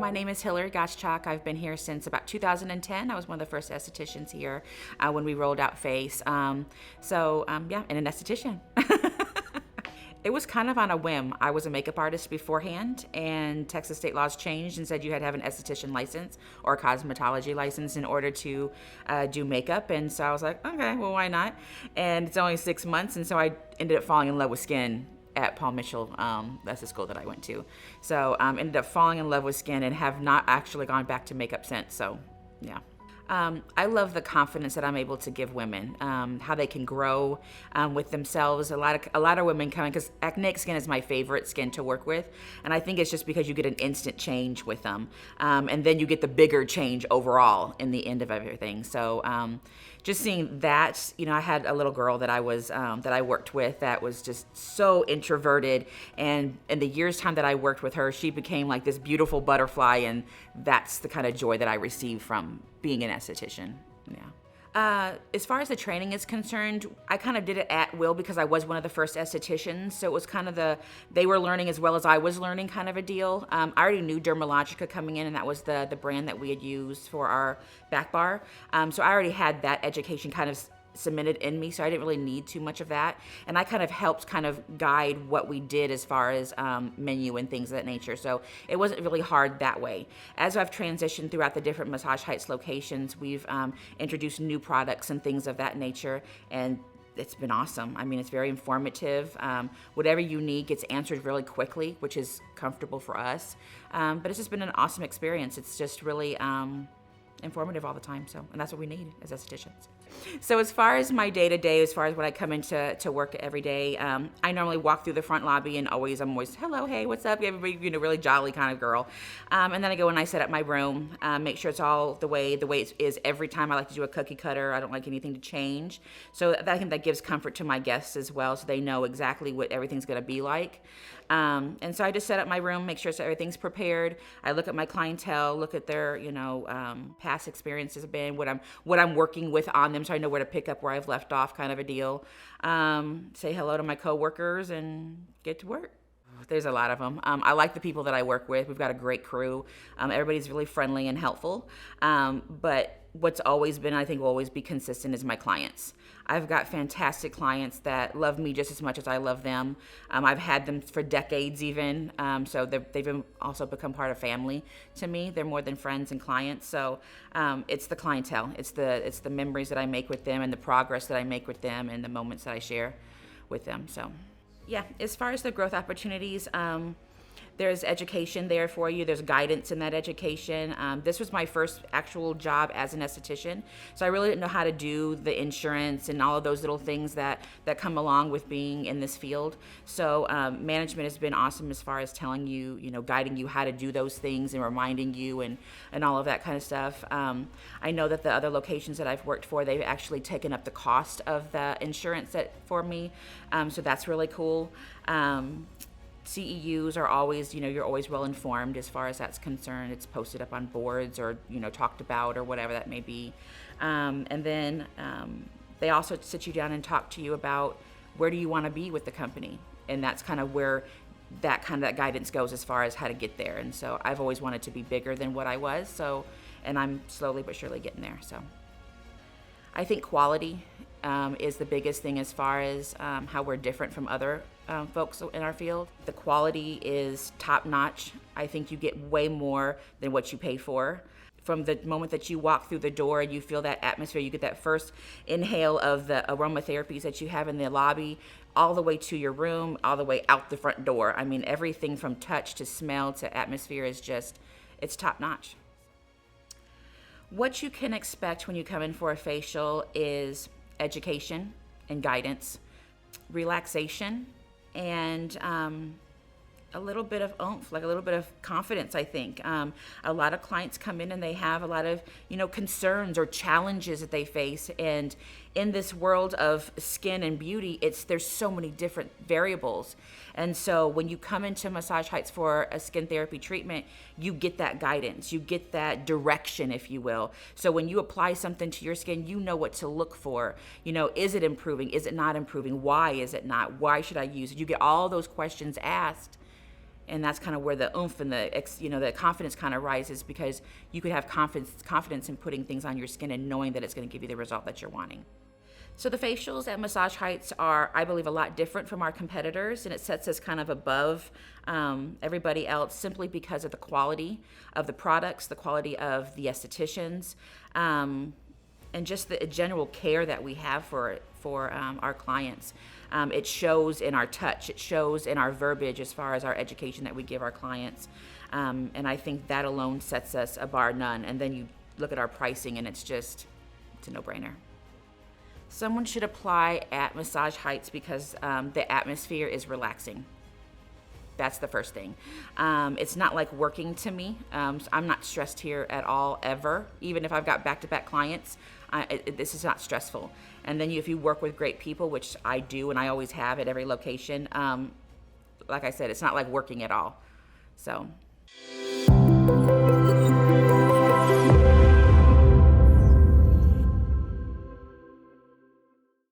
My name is Hillary Gottschalk. I've been here since about 2010. I was one of the first estheticians here when we rolled out Face. And an esthetician. It was kind of on a whim. I was a makeup artist beforehand, and Texas state laws changed and said you had to have an esthetician license or a cosmetology license in order to do makeup. And so I was like, okay, well, why not? And it's only 6 months, and so I ended up falling in love with skin at Paul Mitchell. That's the school that I went to. So ended up falling in love with skin and have not actually gone back to makeup since. So, yeah. I love the confidence that I'm able to give women, how they can grow with themselves. A lot of women come in, because acneic skin is my favorite skin to work with, and I think it's just because you get an instant change with them, and then you get the bigger change overall in the end of everything. So just seeing that, I had a little girl that I worked with that was just so introverted, and in the year's time that I worked with her, she became like this beautiful butterfly, and that's the kind of joy that I receive from being an esthetician. Yeah. As far as the training is concerned, I kind of did it at will because I was one of the first estheticians. So it was kind of they were learning as well as I was learning kind of a deal. I already knew Dermalogica coming in, and that was the brand that we had used for our back bar. So I already had that education kind of cemented in me, so I didn't really need too much of that. And I kind of helped kind of guide what we did as far as menu and things of that nature. So it wasn't really hard that way. As I've transitioned throughout the different Massage Heights locations, we've introduced new products and things of that nature, and it's been awesome. I mean, it's very informative. Whatever you need gets answered really quickly, which is comfortable for us. But it's just been an awesome experience. It's just really informative all the time. And that's what we need as estheticians. So as far as my day-to-day, as far as when I come into work every day, I normally walk through the front lobby, and I'm always, hello, hey, what's up? Everybody, really jolly kind of girl. And then I go and I set up my room, make sure it's all the way it is every time. I like to do a cookie cutter. I don't like anything to change. So I think that gives comfort to my guests as well, so they know exactly what everything's going to be like. And so I just set up my room, make sure so everything's prepared. I look at my clientele, look at their, past experiences have been, what I'm working with on them, so I know where to pick up where I've left off, kind of a deal. Say hello to my coworkers and get to work. There's a lot of them. I like the people that I work with. We've got a great crew. Everybody's really friendly and helpful. But what's always been, I think will always be consistent, is my clients. I've got fantastic clients that love me just as much as I love them. I've had them for decades even, so they've also become part of family to me. They're more than friends and clients. So it's the clientele. It's the memories that I make with them, and the progress that I make with them, and the moments that I share with them. So yeah, as far as the growth opportunities, there's education there for you. There's guidance in that education. This was my first actual job as an esthetician, so I really didn't know how to do the insurance and all of those little things that come along with being in this field. So management has been awesome as far as telling you, guiding you how to do those things and reminding you and all of that kind of stuff. I know that the other locations that I've worked for, they've actually taken up the cost of the insurance for me, so that's really cool. CEUs are always, you're always well informed as far as that's concerned. It's posted up on boards or, talked about or whatever that may be. And then they also sit you down and talk to you about where do you want to be with the company. And that's kind of where that guidance goes as far as how to get there. And so I've always wanted to be bigger than what I was. And I'm slowly but surely getting there. So I think quality is the biggest thing as far as how we're different from other folks in our field. The quality is top notch. I think you get way more than what you pay for. From the moment that you walk through the door and you feel that atmosphere, you get that first inhale of the aromatherapies that you have in the lobby, all the way to your room, all the way out the front door. I mean, everything from touch to smell to atmosphere is it's top notch. What you can expect when you come in for a facial is education and guidance, relaxation, and a little bit of oomph, like a little bit of confidence, I think. A lot of clients come in and they have a lot of, concerns or challenges that they face. And in this world of skin and beauty, there's so many different variables. And so when you come into Massage Heights for a skin therapy treatment, you get that guidance, you get that direction, if you will. So when you apply something to your skin, you know what to look for. Is it improving? Is it not improving? Why is it not? Why should I use it? You get all those questions asked. And that's kind of where the oomph and the confidence kind of rises, because you could have confidence in putting things on your skin and knowing that it's going to give you the result that you're wanting. So the facials at Massage Heights are, I believe, a lot different from our competitors, and it sets us kind of above everybody else simply because of the quality of the products, the quality of the estheticians, and just the general care that we have for our clients. It shows in our touch. It shows in our verbiage as far as our education that we give our clients. And I think that alone sets us a bar none. And then you look at our pricing, and it's a no-brainer. Someone should apply at Massage Heights because the atmosphere is relaxing. That's the first thing. It's not like working to me. I'm not stressed here at all, ever. Even if I've got back-to-back clients, this is not stressful. And then if you work with great people, which I do and I always have at every location, like I said, it's not like working at all. So.